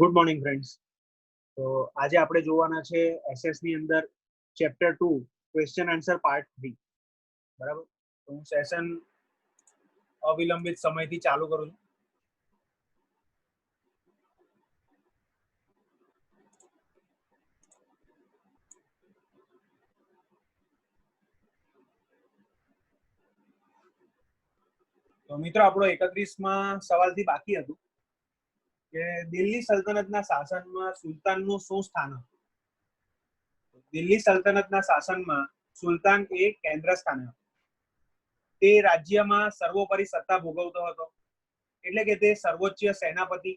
Good morning friends. તો આજે આપણે જોવાના છે એસએસ ની અંદર ચેપ્ટર 2 ક્વેશ્ચન આન્સર પાર્ટ 3. બરાબર, તો હું સેશન અવિલંબિત સમયથી ચાલુ કરું છું. તો મિત્રો, આપણો 31માં સવાલથી બાકી હતું કે દિલ્હી સલ્તનતના શાસનમાં સુલતાનનું શું સ્થાન હતું. દિલ્હી સલ્તનતના શાસનમાં સુલતાન એ કેન્દ્ર સ્થાને હતો. તે રાજ્યમાં સર્વોપરી સત્તા ભોગવતો હતો, એટલે કે તે સર્વોચ્ચ સેનાપતિ,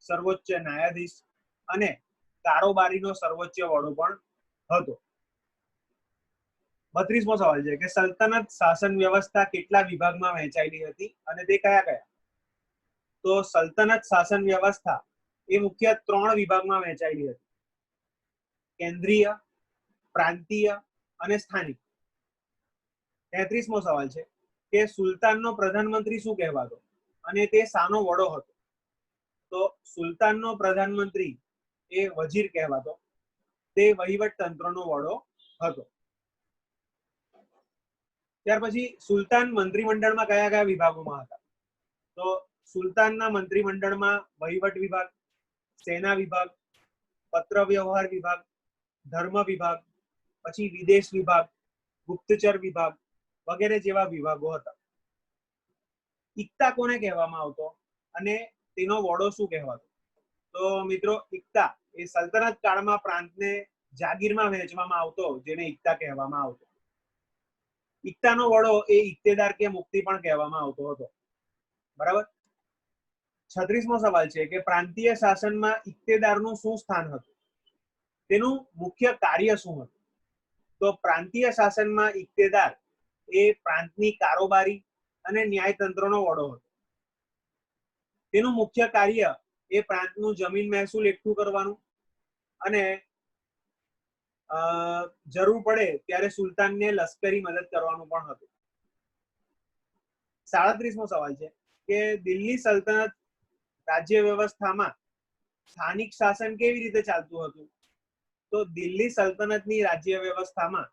સર્વોચ્ચ ન્યાયાધીશ અને કારોબારીનો સર્વોચ્ચ વડો પણ હતો. 32મો સવાલ છે કે સલ્તનત શાસન વ્યવસ્થા કેટલા વિભાગમાં વહેંચાયેલી હતી અને તે કયા કયા? તો સલ્તનત શાસન વ્યવસ્થા એ મુખ્ય 3 વિભાગમાં વહેંચાયેલી હતી: કેન્દ્રીય, પ્રાંતીય અને સ્થાનિક. 33મો સવાલ છે કે સુલતાનનો પ્રધાનમંત્રી શું કહેવાતો અને તે શાનો વડો હતો? તો સુલતાનનો પ્રધાનમંત્રી એ વજીર કહેવાતો. તે વહીવટ તંત્રનો વડો હતો. ત્યાર પછી સુલતાન મંત્રીમંડળમાં કયા કયા વિભાગોમાં હતા? તો સુલતાનના મંત્રીમંડળમાં વહીવટ વિભાગ, સેના વિભાગ, પત્ર વ્યવહાર વિભાગ, ધર્મ વિભાગ, પછી વિદેશ વિભાગ, ગુપ્તચર વિભાગ વગેરે જેવા વિભાગો હતા. ઇક્તા કોને કહેવામાં આવતો અને તેનો વડો શું કહેવાતો? તો મિત્રો, ઇક્તા એ સલ્તનત કાળમાં પ્રાંતને જાગીરમાં વહેંચવામાં આવતો, જેને ઇક્તા કહેવામાં આવતો. ઇક્તાનો વડો એ ઇક્તેદાર કે મુક્તિ પણ કહેવામાં આવતો હતો. બરાબર. 36મો સવાલ છે કે પ્રાંતીય શાસનમાં ઇક્તેદારનું શું સ્થાન હતું? તેનું મુખ્ય કાર્ય શું હતું? તો પ્રાંતીય શાસનમાં ઇક્તેદાર એ પ્રાંતની કારોબારી અને ન્યાયતંત્રનો વડો હતો. તેનું મુખ્ય કાર્ય એ પ્રાંતનું જમીન મહેસૂલ એકઠું કરવાનું અને જરૂર પડે ત્યારે સુલતાનને લશ્કરી મદદ કરવાનું પણ હતું. 37મો સવાલ છે કે દિલ્હી સલ્તનત રાજ્ય વ્યવસ્થામાં સ્થાનિક શાસન કેવી રીતે ચાલતું હતું? તો દિલ્હી સલ્તનતની રાજ્ય વ્યવસ્થામાં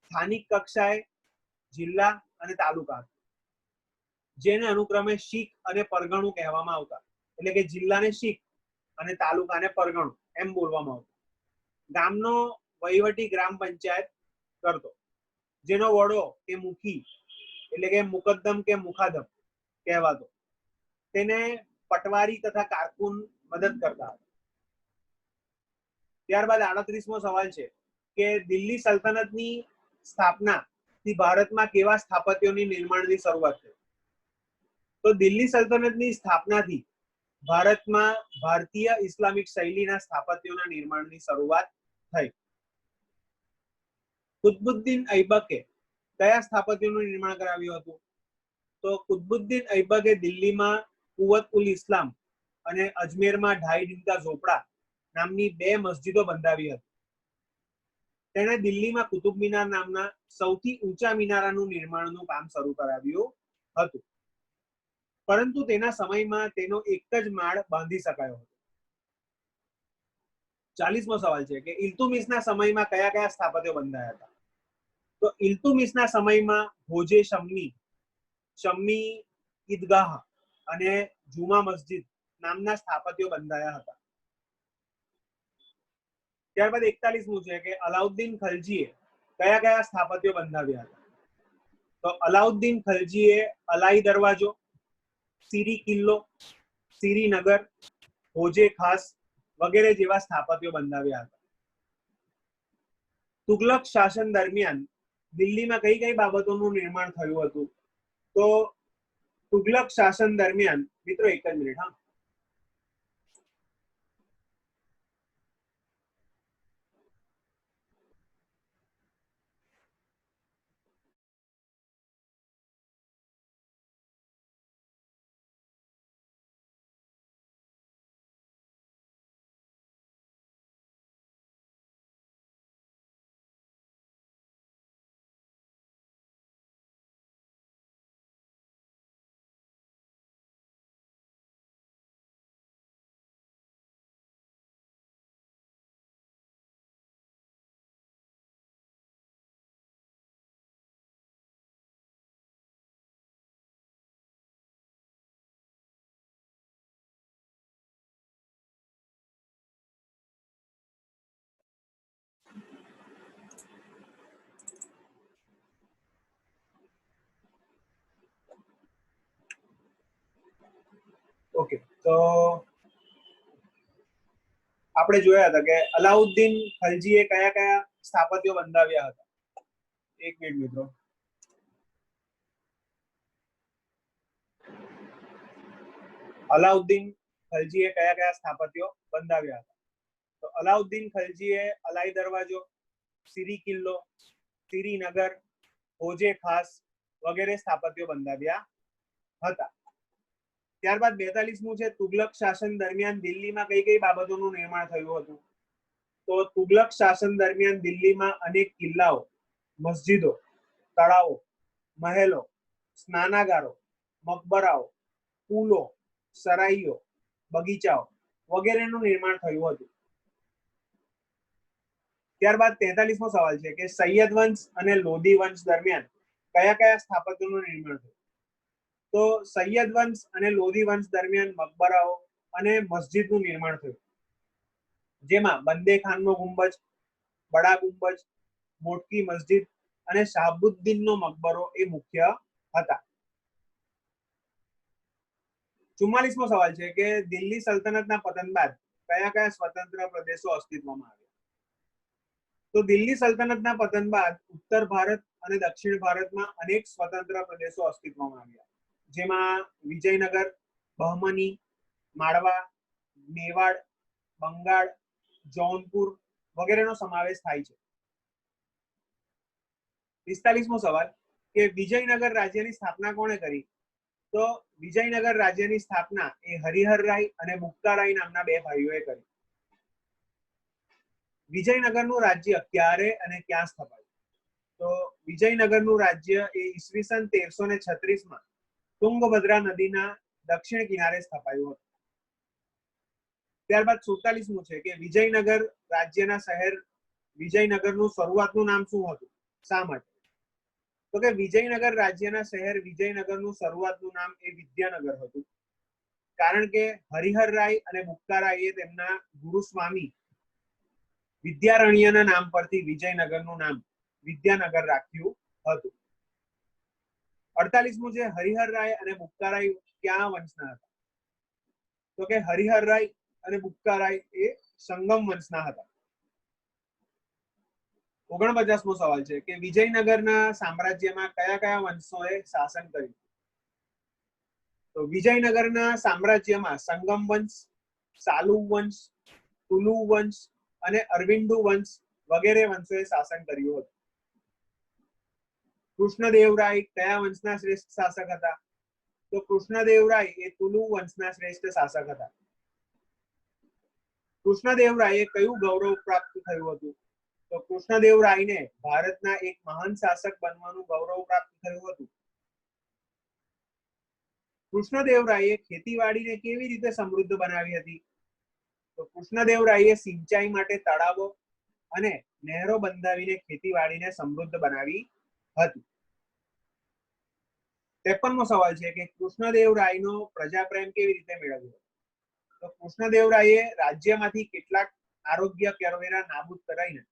સ્થાનિક કક્ષાએ જિલ્લા અને તાલુકા, જેને અનુક્રમે શીખ અને પરગણું કહેવામાં આવતા. એટલે કે જિલ્લાને શીખ અને તાલુકાને પરગણું એમ બોલવામાં આવતું. ગામનો વહીવટી ગ્રામ પંચાયત કરતો, જેનો વડો કે મુખી એટલે કે મુકદ્દમ કે મુખાદમ કહેવાતો. તેને પટવારી તથા કારકુન મદદ કરતા. ત્યારબાદ 38મો સવાલ છે કે દિલ્હી સલ્તનતની સ્થાપનાથી ભારતમાં કેવા સ્થાપત્યોની નિર્માણની શરૂઆત થઈ? તો દિલ્હી સલ્તનતની સ્થાપનાથી ભારતમાં ભારતીય ઇસ્લામિક શૈલીના સ્થાપત્યોના નિર્માણની શરૂઆત થઈ. કુતબુદ્દીન ઐબકે કયા સ્થાપત્યોનું નિર્માણ કરાવ્યું હતું? તો કુતબુદ્દીન ઐબકે દિલ્હીમાં કુવત ઉલ ઇસ્લામ અને અજમેરમાં ઢાઈ દિનકા ઝોપડા નામની 2 મસ્જિદો બંધાવી હતી. તેણે દિલ્હીમાં કુતુબ મિનાર નામના સૌથી ઊંચા મિનારાનું નિર્માણનું કામ શરૂ કરાવ્યું હતું, પરંતુ તેના સમયમાં તેનો એક જ માળ બાંધી શકાયો હતો. 40મો સવાલ છે કે ઇલ્તુમિશના સમયમાં કયા કયા સ્થાપત્યો બંધાયા હતા? તો ઇલ્તુમિશના સમયમાં હોજે શમ્મી ઈદગાહ અને જુમા મસ્જિદ નામના સ્થાપત્યો બંધાયા હતા. ત્યારબાદ 41મું છે કે અલાઉદ્દીન ખલજીએ કયા કયા સ્થાપત્યો બંધાવ્યા હતા? તો અલાઉદ્દીન ખલજીએ અલાઈ દરવાજો, સીરી કિલ્લો, સીરી નગર, હોજે ખાસ વગેરે જેવા સ્થાપત્યો બંધાવ્યા હતા. તુગલક શાસન દરમિયાન દિલ્હીમાં કઈ કઈ બાબતોનું નિર્માણ થયું હતું? તો તુગલક શાસન દરમિયાન, મિત્રો એક જ મિનિટ હા, ઓકે, તો આપણે જોયા હતા કે અલાઉદ્દીન ખલજીએ કયા કયા સ્થાપત્યો બંધાવ્યા હતા. એક મિનિટ મિત્રો. અલાઉદ્દીન ખલજીએ કયા કયા સ્થાપત્યો બંધાવ્યા હતા? તો અલાઉદ્દીન ખલજીએ અલાઈ દરવાજો, સિરી કિલ્લો, સિરી નગર, હોજે ખાસ વગેરે સ્થાપત્યો બંધાવ્યા હતા. ત્યારબાદ 42મું છે તુગલક શાસન દરમિયાન દિલ્હીમાં કઈ કઈ બાબતોનું નિર્માણ થયું હતું? તો તુગલક શાસન દરમિયાન દિલ્હીમાં અનેક કિલ્લાઓ, મસ્જિદો, તળાવો, મહેલો, સ્નાનાગારો, મકબરાઓ, પુલો, સરાઈઓ, બગીચાઓ વગેરેનું નિર્માણ થયું હતું. ત્યારબાદ 43મો સવાલ છે કે સૈયદ વંશ અને લોધી વંશ દરમિયાન કયા કયા સ્થાપત્યોનું નિર્માણ થયું? તો સૈયદ વંશ અને લોધી વંશ દરમિયાન મકબરાઓ અને મસ્જિદનું નિર્માણ થયું, જેમાં બંદે ખાનનો ગુંબજ, બડા ગુંબજ, મોટકી મસ્જિદ અને શાહબુદ્દીનનો મકબરો એ મુખ્ય હતા. 44મો સવાલ છે કે દિલ્હી સલ્તનતના પતન બાદ કયા કયા સ્વતંત્ર પ્રદેશો અસ્તિત્વમાં આવ્યા? તો દિલ્હી સલ્તનતના પતન બાદ ઉત્તર ભારત અને દક્ષિણ ભારતમાં અનેક સ્વતંત્ર પ્રદેશો અસ્તિત્વમાં આવ્યા, જેમાં વિજયનગર, બહમની, માળવા, મેવાડ, બંગાળ, જૌનપુર વગેરેનો સમાવેશ થાય છે. 45મો સવાલ કે વિજયનગર રાજ્યની સ્થાપના કોણે કરી? તો વિજયનગર રાજ્યની સ્થાપના એ હરિહર રાય અને બુક્કારાય નામના બે ભાઈઓએ કરી. વિજયનગરનું રાજ્ય ક્યારે અને ક્યાં સ્થપાયું? તો વિજયનગરનું રાજ્ય એ ઈસવીસન 1336માં તુંગભદ્રા નદીના દક્ષિણ કિનારે સ્થપાયું હતું. ત્યારબાદ 47મું છે કે વિજયનગર રાજ્યના શહેર વિજયનગરનું શરૂઆતનું નામ શું હતું? શા માટે? તો કે વિજયનગર રાજ્યના શહેર વિજયનગરનું શરૂઆતનું નામ એ વિદ્યાનગર હતું, કારણ કે હરિહર રાય અને બુક્કારાયે તેમના ગુરુ સ્વામી વિદ્યારણ્યના નામ પરથી વિજયનગરનું નામ વિદ્યાનગર રાખ્યું હતું. 48મું છે હરિહર રાય અને બુક્કારાય ક્યાં વંશના હતા? તો કે હરિહર રાય અને બુક્કારાય એ સંગમ વંશના હતા. 49મો સવાલ છે કે વિજયનગરના સામ્રાજ્યમાં કયા કયા વંશોએ શાસન કર્યું? તો વિજયનગરના સામ્રાજ્યમાં સંગમ વંશ, સાલુ વંશ, તુલુ વંશ અને અરવિંદુ વંશ વગેરે વંશોએ શાસન કર્યું હતું. કૃષ્ણદેવરાય કયા વંશના શ્રેષ્ઠ શાસક હતા? તો કૃષ્ણદેવરાય એ તુલુ વંશના શ્રેષ્ઠ શાસક હતા. કૃષ્ણદેવરાયે કયું ગૌરવ પ્રાપ્ત થયું હતું? તો કૃષ્ણદેવરાયને ભારતના એક મહાન શાસક બનવાનું ગૌરવ પ્રાપ્ત થયું હતું. કૃષ્ણદેવરાયે ખેતીવાડીને કેવી રીતે સમૃદ્ધ બનાવી હતી? તો કૃષ્ણદેવરાયે સિંચાઈ માટે તળાવો અને નહેરો બંધાવીને ખેતીવાડીને સમૃદ્ધ બનાવી હતી. 53મો સવાલ છે કે કૃષ્ણદેવરાયનો પ્રજાપ્રેમ કેવી રીતે મેળવ્યો? તો કૃષ્ણદેવરાયે રાજ્યમાંથી કેટલાક આરોગ્ય કરવેરા નાબૂદ કરાઈને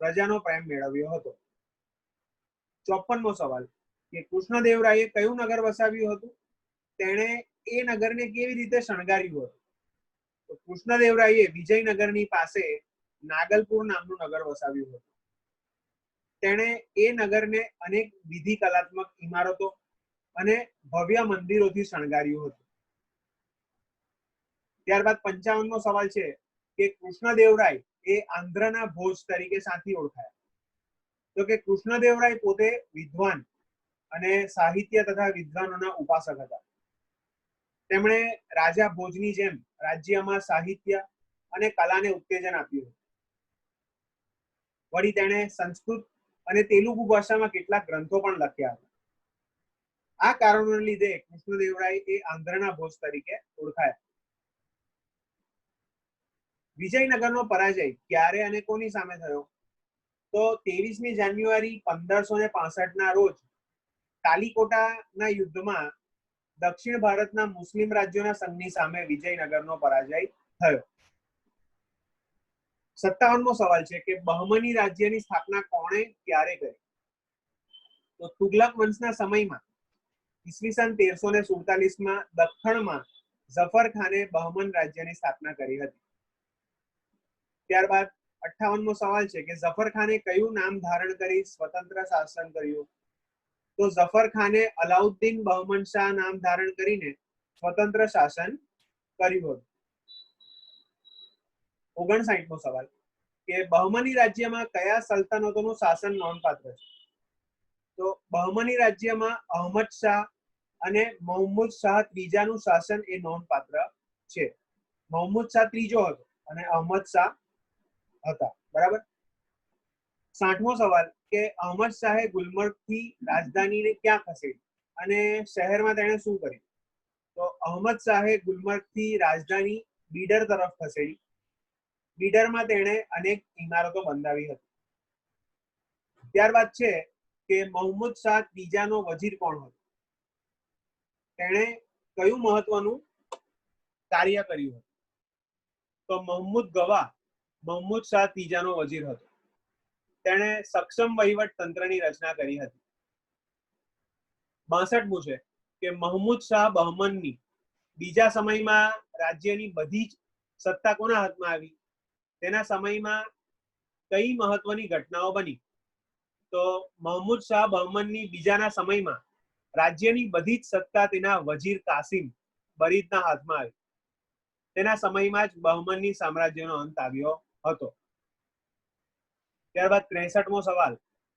પ્રજાનો પ્રેમ મેળવ્યો હતો. 54મો સવાલ કે કૃષ્ણદેવરાયે કયું નગર વસાવ્યું હતું? તેણે એ નગરને કેવી રીતે શણગાર્યું હતું? તો કૃષ્ણદેવરાયે વિજયનગરની પાસે નાગલપુર નામનું નગર વસાવ્યું હતું. તેણે એ નગરને અનેક વિધિ કલાત્મક ઇમારતો અને ભવ્ય મંદિરોથી શણગાર્યું હતું. ત્યારબાદ 55મો સવાલ છે કે કૃષ્ણદેવરાય એ આંધ્રના ભોજ તરીકે સાથી ઓળખાયા? તો કે કૃષ્ણદેવરાય પોતે વિદ્વાન અને સાહિત્ય તથા વિદ્વાનોના ઉપાસક હતા. તેમણે રાજા ભોજની જેમ રાજ્યમાં સાહિત્ય અને કલાને ઉત્તેજન આપ્યું. વળી તેણે સંસ્કૃત અને તેલુગુ ભાષામાં કેટલાક ગ્રંથો પણ લખ્યા હતા. આ કારણોને લીધે કૃષ્ણદેવરાય એ આંધ્રના ભોજ તરીકે ઓળખાયા. વિજયનગરનો પરાજય ક્યારે અને કોની સામે થયો? તો 23મી જાન્યુઆરી 1565ના રોજ તાલીકોટાના યુદ્ધમાં દક્ષિણ ભારતના મુસ્લિમ રાજ્યોના સંઘની સામે વિજયનગરનો પરાજય થયો. 57મો સવાલ છે કે બહમની રાજ્યની સ્થાપના કોણે ક્યારે કરી? તો તુગલક વંશના સમયમાં ઈસવીસન 1347માં દખ્ખણમાં ઝફર ખાને બહમન રાજ્યની સ્થાપના કરી હતી. ત્યારબાદ 58મો સવાલ છે કે ઝફર ખાને કયું નામ ધારણ કરી સ્વતંત્ર શાસન કર્યું? તો ઝફર ખાને અલાઉદ્દીન બહમન શાહ નામ ધારણ કરીને સ્વતંત્ર શાસન કર્યું હતું. 59મો સવાલ કે બહમની રાજ્યમાં કયા સલ્તનતોનું શાસન નોંધપાત્ર છે? તો બહમની રાજ્યમાં અહમદ શાહ અને મહમૂદ શાહ ત્રીજાનું શાસન એ નોંધપાત્ર છે. મહમૂદ શાહ ત્રીજો હતો અને અહમદ શાહ હતા. બરાબર. 60મો સવાલ કે અહમદ શાહે ગુલમર્ગ થી રાજધાનીને ક્યાં ખસેડી અને શહેરમાં તેણે શું કર્યું? તો અહમદ શાહે ગુલમર્ગ થી રાજધાની બીડર તરફ ખસેડી. બીડરમાં તેણે અનેક ઇમારતો બંધાવી હતી. ત્યારબાદ છે કે મહમૂદ શાહ ત્રીજાનો વજીર કોણ હતો? તેણે કયું મહત્વનું કાર્ય કર્યું હતું? તો મહમૂદ ગવા મહમૂદ શાહ ત્રીજાનો વજીર હતો. તેણે સક્ષમ વહીવટ તંત્રની રચના કરી હતી. 62મું છે કે મહમૂદ શાહ બહમનની બીજા સમયમાં રાજ્યની બધી જ સત્તા કોના હાથમાં આવી? તેના સમયમાં કઈ મહત્વની ઘટનાઓ બની? તો મહમૂદ શાહ બહમનની બીજાના સમયમાં રાજ્યની બધી જ સત્તા તેના વજીર કાસિમ બરીદના હાથમાં આવી. તેના સમયમાં જ બહમની સામ્રાજ્યનો અંત આવ્યો હતો. ત્યારબાદ 63મો સવાલ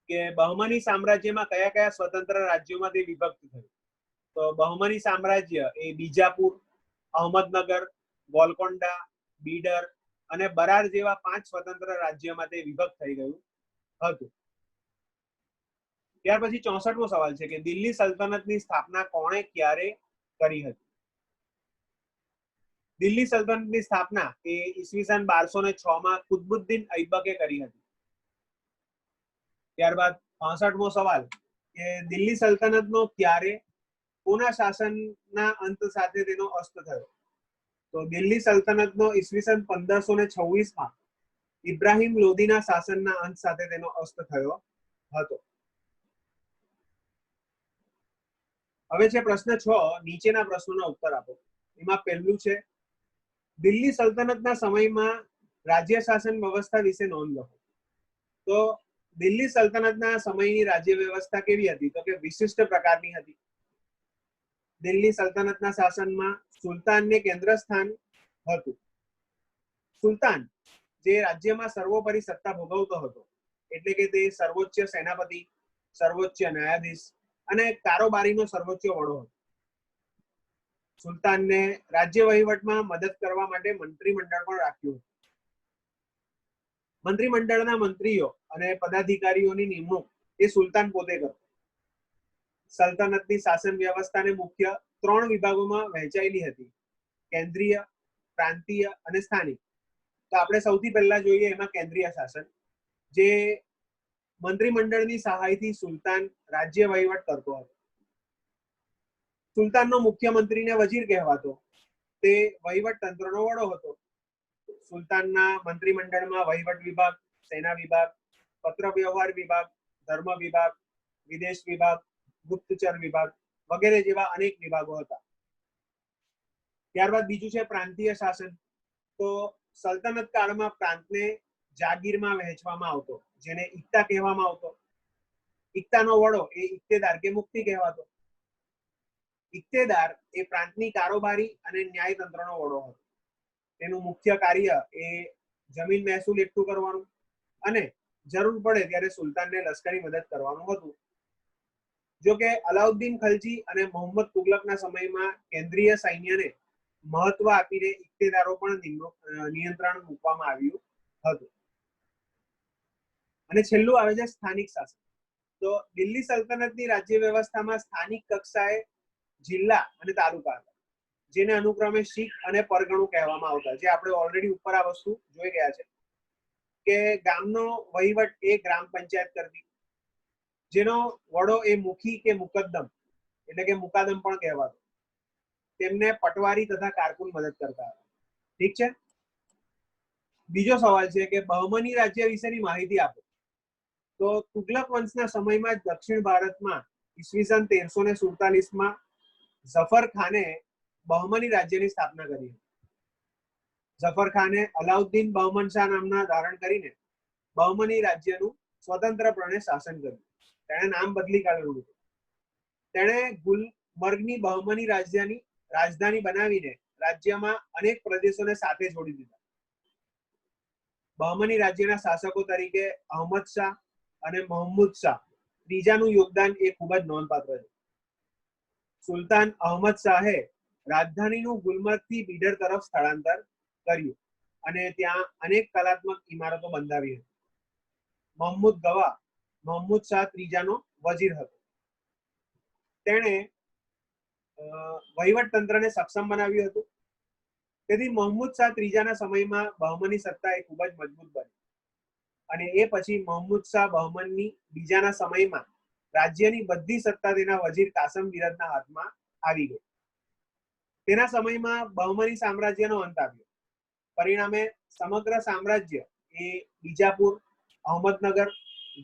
કે બહમની સામ્રાજ્યમાં કયા કયા સ્વતંત્ર રાજ્યોમાં તે વિભક્ત થયું? તો બહમની સામ્રાજ્ય એ બીજાપુર, અહમદનગર, ગોલકોન્ડા, બીડર અને બરાર જેવા 5 સ્વતંત્ર રાજ્યોમાં તે વિભક્ત થઈ ગયું હતું. ત્યાર પછી 64મો સવાલ છે કે દિલ્હી સલ્તનતની સ્થાપના કોણે ક્યારે કરી હતી? દિલ્હી સલ્તનતની સ્થાપના એ ઈસવીસન 1206 માં કુતબુદ્દીન ઐબકે કરી હતી. ત્યારબાદ 65મો સવાલ કે દિલ્હી સલ્તનતનો ક્યારે કોના શાસનના અંત સાથે તેનો અસ્ત થયો? તો દિલ્હી સલ્તનતનો ઈસવીસન 1526 માં ઇબ્રાહિમ લોદીના શાસનના અંત સાથે તેનો અસ્ત થયો હતો. હવે છે પ્રશ્ન 6. નીચેના પ્રશ્નોના ઉત્તર આપો. એમાં પહેલું છે દિલ્હી સલ્તનતના સમયમાં રાજ્ય શાસન વ્યવસ્થા વિશે નોંધ લખો. તો દિલ્હી સલ્તનતના સમયની રાજ્ય વ્યવસ્થા કેવી હતી? તો કે વિશિષ્ટ પ્રકારની હતી. દિલ્હી સલ્તનતના શાસનમાં સુલતાનને કેન્દ્ર સ્થાન હતું. સુલતાન જે રાજ્યમાં સર્વોપરી સત્તા ભોગવતો હતો, એટલે કે તે સર્વોચ્ચ સેનાપતિ, સર્વોચ્ચ ન્યાયાધીશ અને કારોબારીનો સર્વોચ્ચ વડો હતો. સુલતાનને રાજ્ય વહીવટમાં મદદ કરવા માટે મંત્રીમંડળ પણ રાખ્યું હતું. મંત્રીમંડળના મંત્રીઓ અને પદાધિકારીઓની નિમણૂક એ સુલતાન પોતે કરતો. સલ્તનતની શાસન વ્યવસ્થાને મુખ્ય 3 વિભાગોમાં વહેંચાયેલી હતી: કેન્દ્રીય, પ્રાંતીય અને સ્થાનિક. તો આપણે સૌથી પહેલા જોઈએ એમાં કેન્દ્રીય શાસન, જે મંત્રીમંડળની સહાયથી સુલતાન રાજ્ય વહીવટ કરતો હતો. સુલતાનનો મુખ્યમંત્રીને વજીર કહેવાતો. તે વહીવટ તંત્રનો વડો હતો. સુલતાનના મંત્રીમંડળમાં વહીવટ વિભાગ, સેના વિભાગ, પત્ર વ્યવહાર વિભાગ, ધર્મ વિભાગ, વિદેશ વિભાગ, ગુપ્તચર વિભાગ વગેરે જેવા અનેક વિભાગો હતા. ત્યારબાદ બીજું છે પ્રાંતીય શાસન. તો સલ્તનત કાળમાં પ્રાંતને જાગીરમાં વહેંચવામાં આવતો, જેને ઇક્તા કહેવામાં આવતો. ઇક્તાનો વડો એ ઇક્તેદાર કે મુક્તિ કહેવાતો. ઇક્તેદાર એ પ્રાંતની કારોબારી અને ન્યાય તંત્રનો વડો હતો. તેનું મુખ્ય કાર્ય એ જમીન મહેસૂલ એકઠું કરવાનું અને જરૂર પડે ત્યારે સુલતાનને લશ્કરી મદદ કરવાનું હતું. જો કે અલાઉદ્દીન ખલજી અને મોહમ્મદ તુગલકના સમયમાં કેન્દ્રીય સૈન્યને મહત્વ આપીને ઇક્તેદારો પણ નિયંત્રણ મૂકવામાં આવ્યું હતું. અને છેલ્લું આવે છે સ્થાનિક શાસન. તો દિલ્હી સલ્તનતની રાજ્ય વ્યવસ્થામાં સ્થાનિક કક્ષાએ જિલ્લા અને તાલુકા હતા, જેને અનુક્રમે શીખ અને પરગણું કહેવામાં આવતા. જે આપણે ઓલરેડી ઉપર આ વસ્તુ જોઈ ગયા છે કે ગામનો વહીવટ એ ગ્રામ પંચાયત કરતી, જેનો વડો એ મુખી કે મુકદ્દમ એટલે કે મુકાદમ પણ કહેવાતો. તેમને પટવારી તથા કારકુન મદદ કરતા હતા. ઠીક છે. બીજો સવાલ છે કે બહમની રાજ્ય વિશેની માહિતી આપો. તો તુગલક વંશના સમયમાં દક્ષિણ ભારતમાં ઈસવીસન 1347 માં ઝફર ખાને બહમની રાજ્યની સ્થાપના કરી. ઝફર ખાને અલાઉદ્દીન બહમન શાહ નામના ધારણ કરીને બહમની રાજ્યનું સ્વતંત્રપણે શાસન કર્યું. તેણે નામ બદલી કાઢ્યું. તેણે ગુલમર્ગની બહમની રાજધાની બનાવીને રાજ્યમાં અનેક પ્રદેશોને સાથે જોડી દીધા. બહમની રાજ્યના શાસકો તરીકે અહમદ શાહ અને મહમૂદ શાહ ત્રીજાનું યોગદાન એ ખૂબ જ નોંધપાત્ર છે. સુલતાન અહમદ શાહે રાજધાનીનું ગુલમર્ગથી બીડર તરફ સ્થળાંતર કર્યું અને ત્યાં અનેક કલાત્મક ઇમારતો બંધાવી હતી. મહમૂદ ગવા મહમૂદ શાહ ત્રીજાનો વજીર હતો. તેણે વહીવટ તંત્રને સક્ષમ બનાવ્યું હતું. તેથી મહમૂદ શાહ ત્રીજાના સમયમાં બહમની સત્તા એ ખૂબ જ મજબૂત બની અને એ પછી મહમૂદ શાહ બહમનની બીજાના સમયમાં રાજ્યની બધી સત્તા તેના વજીર કાસમ ગીરદના હાથમાં આવી ગઈ. તેના સમયમાં બહમની સામ્રાજ્યનો અંત આવ્યો. પરિણામે સમગ્ર સામ્રાજ્ય એ બીજાપુર, અહમદનગર,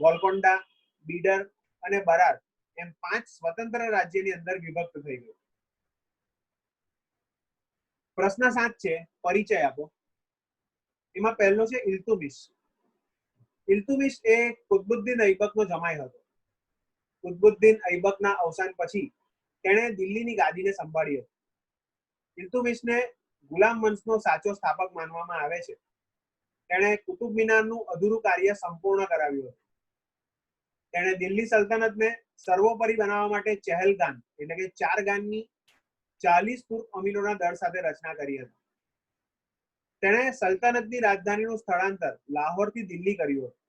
ગોલકોંડા, બીડર અને બરાર એમ 5 સ્વતંત્ર રાજ્યની અંદર વિભક્ત થઈ ગયું. પ્રશ્ન 7 છે, પરિચય આપો. એમાં પહેલો છે ઇલ્તુમિશ. ઇલ્તુમિશ એ કુતબુદ્દીન ઐબકનો જમાઈ હતો. કુતબુદ્દીન ઐબકના અવસાન પછી તેણે દિલ્હીની ગાદીને સંભાળી હતી. ઇલ્તુમિશને ગુલામ વંશનો સાચો સ્થાપક માનવામાં આવે છે. તેણે કુતુબ મિનારનું અધૂરું કાર્ય સંપૂર્ણ કરાવ્યું હતું. તેણે દિલ્હી સલ્તનતને સર્વોપરી બનાવવા માટે ચહેલગાન એટલે કે 4 ગાનની 40 તુર્ક અમીરોના દળ સાથે રચના કરી હતી. તેણે સલ્તનતની રાજધાનીનું સ્થળાંતર લાહોરથી દિલ્હી કર્યું હતું.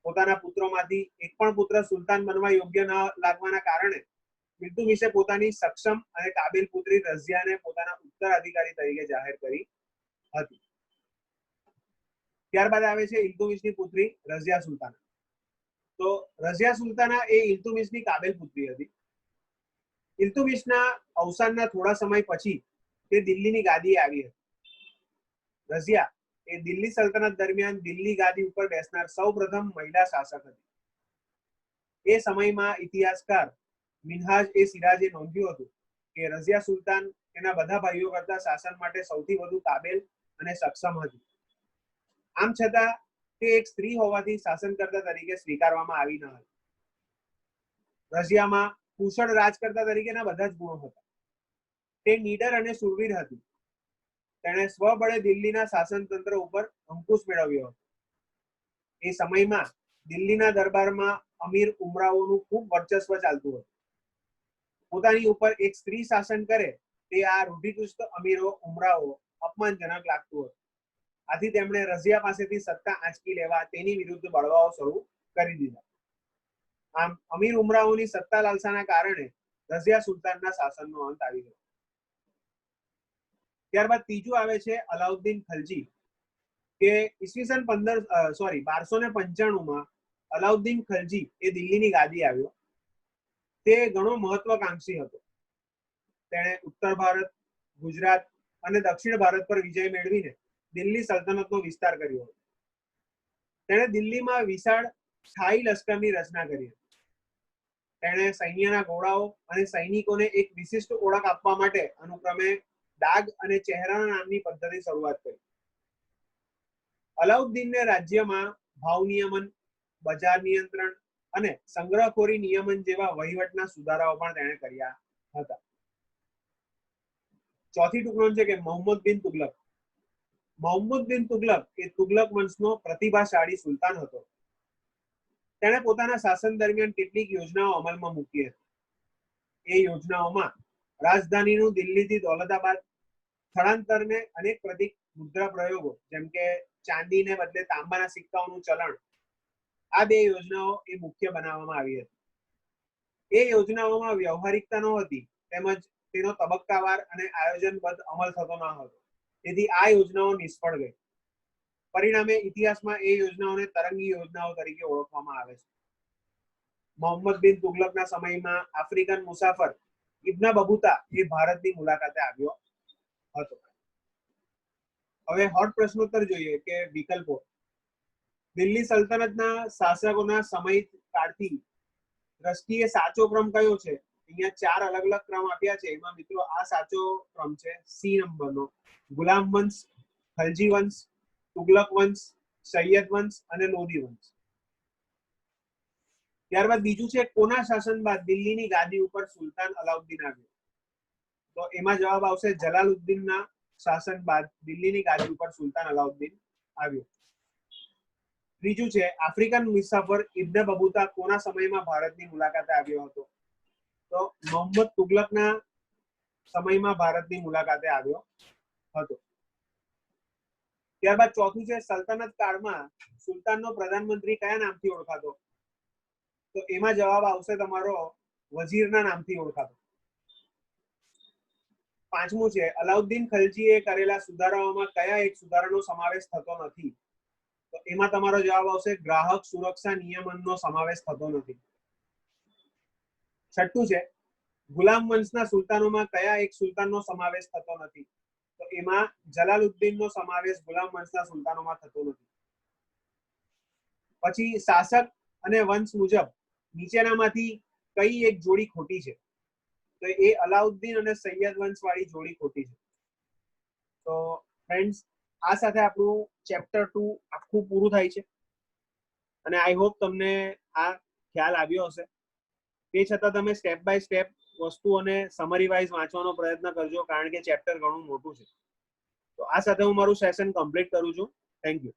પોતાના પુત્રોમાંથી એક પણ પુત્ર સુલતાન બનવા યોગ્ય ન લાગવાના કારણે ઇલ્તુમિશે પોતાની સક્ષમ અને કાબિલ પુત્રી રઝિયાને પોતાના ઉત્તરાધિકારી તરીકે જાહેર કરી હતી. ત્યારબાદ આવે છે ઇલ્તુમિશની પુત્રી રઝિયા સુલતાના. તો રઝિયા સુલતાના એ ઇલ્તુમિશની કાબિલ પુત્રી હતી. ઇલ્તુમિશના અવસાનના થોડા સમય પછી તે દિલ્હીની ગાદીએ આવી હતી. રઝિયા એ દિલ્હી સલ્તનત દરમિયાન દિલ્હી ગાદી ઉપર બેસનાર સૌપ્રથમ મહિલા શાસક હતી. એ સમયમાં ઇતિહાસકાર મિનહાજ એ સિરાજે નોંધ્યું હતું કે રઝિયા સુલતાન તેના બધા ભાઈઓ કરતા શાસન માટે સૌથી વધુ કાબિલ અને સક્ષમ હતી. આમ છતાં તે એક સ્ત્રી હોવાથી શાસનકર્તા તરીકે સ્વીકારવામાં આવી ન હતી. રઝિયામાં કુશળ રાજકર્તા તરીકેના બધા જ ગુણો હતા. તે નીડર અને શૂરવીર હતી. તેણે સ્વબળે દિલ્હીના શાસન તંત્ર ઉપર અંકુશ મેળવ્યો હતો. એ સમયમાં દિલ્હીના દરબારમાં અમીર ઉમરાઓનું ખૂબ વર્ચસ્વ ચાલતું હતું. પોતાની ઉપર એક સ્ત્રી શાસન કરે તે આ રૂઢિચુસ્ત અમીરો ઉમરાઓ અપમાનજનક લાગતું હતું. આથી તેમણે રઝિયા પાસેથી સત્તા આંચકી લેવા તેની વિરુદ્ધ બળવાઓ શરૂ કરી દીધા. આમ અમીર ઉમરાઓની સત્તા લાલસાના કારણે રઝિયા સુલતાનના શાસનનો અંત આવી ગયો. ત્યારબાદ ત્રીજું આવે છે અલાઉદ્દીન ખલજી, કે ઈસવીસન 1295માં અલાઉદ્દીન ખલજી એ દિલ્હીની ગાદી આવ્યો. તે ઘણો મહત્વાકાંક્ષી હતો. તેણે ઉત્તર ભારત, ગુજરાત અને દક્ષિણ ભારત પર વિજય મેળવીને દિલ્હી સલ્તનતનો વિસ્તાર કર્યો હતો. તેણે દિલ્હીમાં વિશાળ સ્થાયી લશ્કરની રચના કરી. તેણે સૈન્યના ઘોડાઓ અને સૈનિકોને એક વિશિષ્ટ ઓળખ આપવા માટે અનુક્રમે દાગ અને ચહેરા નામની પદ્ધતિ શરૂઆત કરી. અલાઉદ્દીનને રાજ્યમાં ભાવ નિયમન, બજાર નિયંત્રણ અને સંગ્રહખોરી નિયમન જેવા વહીવટના સુધારાઓ પણ તેણે કર્યા હતા. ચોથી ટુકડો છે કે મોહમ્મદ બિન તુગલક. મોહમ્મદ બિન તુગલક એ તુગલક વંશનો પ્રતિભાશાળી સુલતાન હતો. તેણે પોતાના શાસન દરમિયાન કેટલીક યોજનાઓ અમલમાં મૂકી હતી. એ યોજનાઓમાં રાજધાનીનું દિલ્હીથી દૌલતાબાદ સ્થળાંતરને અનેક પ્રતિક મુદ્રા પ્રયોગો જેમ કે ચાંદીને બદલે તાંબાના સિક્કાઓનું ચલણ, આ 2 યોજનાઓ એ મુખ્ય બનાવવામાં આવી હતી. એ યોજનાઓમાં વ્યવહારિકતા નહોતી તેમજ તેનો તબક્કાવાર અને આયોજનબદ્ધ અમલ થતો ન હતો. તેથી આ યોજનાઓ નિષ્ફળ ગઈ. પરિણામે ઇતિહાસમાં એ યોજનાઓને તરંગી યોજનાઓ તરીકે ઓળખવામાં આવે છે. મોહમ્મદ બિન તુગલકના સમયમાં આફ્રિકન મુસાફર ઇબ્ન બતુતા એ ભારતની મુલાકાતે આવ્યો હતો. હવે હોટ પ્રશ્નોત્તર જોઈએ કે વિકલ્પો. દિલ્હી સલ્તનતના શાસકોના સમયકાળથી દ્રષ્ટિએ સાચો ક્રમ કયો છે? અહીંયા 4 અલગ અલગ ક્રમ આપ્યા છે, એમાં મિત્રો આ સાચો ક્રમ છે સી નંબરનો. ગુલામ વંશ, ખલજી વંશ, તુગલક વંશ, સૈયદ વંશ અને લોધી વંશ. ત્યારબાદ બીજું છે કોના શાસન બાદ દિલ્હીની ગાદી ઉપર સુલતાન અલાઉદ્દીન આવ્યો? તો એમાં જવાબ આવશે જલાલુદ્દીનના શાસન બાદ દિલ્હીની ગાદી ઉપર સુલતાન અલાઉદ્દીન આવ્યો. ત્રીજું છે આફ્રિકન મુસાફર ઇબ્ન બતુતા કોના સમયમાં ભારતની મુલાકાતે આવ્યો હતો? તો મોહમ્મદ તુગલકના સમયમાં ભારતની મુલાકાતે આવ્યો હતો. ત્યારબાદ ચોથું છે સલ્તનત કાળમાં સુલતાનનો પ્રધાનમંત્રી કયા નામથી ઓળખાતો? તો એમાં જવાબ આવશે તમારો વજીરના નામથી ઓળખાતો. પાંચમું છે અલાઉદ્દીન ખલજીએ કરેલા સુધારાઓમાં કયા એક સુધારાનો સમાવેશ થતો નથી? તો એમાં તમારો જવાબ આવશે ગ્રાહક સુરક્ષા નિયમનનો સમાવેશ થતો નથી. છઠ્ઠું છે ગુલામ વંશના સુલતાનોમાં કયા એક સુલતાનનો સમાવેશ થતો નથી? તો એમાં જલાલુદ્દીનનો સમાવેશ ગુલામ વંશના સુલતાનોમાં થતો નથી. પછી શાસક અને વંશ મુજબ નીચેનામાંથી કઈ એક જોડી ખોટી છે? તો એ અલાઉદ્દીન અને સૈયદ વંશ વાળી જોડી ખોટી છે. તો ફ્રેન્ડ્સ, આ સાથે આપણું ચેપ્ટર 2 આખું પૂરું થાય છે અને આઈ હોપ તમને આ ખ્યાલ આવ્યો હશે. તે છતાં તમે સ્ટેપ બાય સ્ટેપ વસ્તુઓને સમરી વાઇઝ વાંચવાનો પ્રયત્ન કરજો, કારણ કે ચેપ્ટર ઘણું મોટું છે. તો આ સાથે હું મારું સેશન કમ્પ્લીટ કરું છું. Thank you.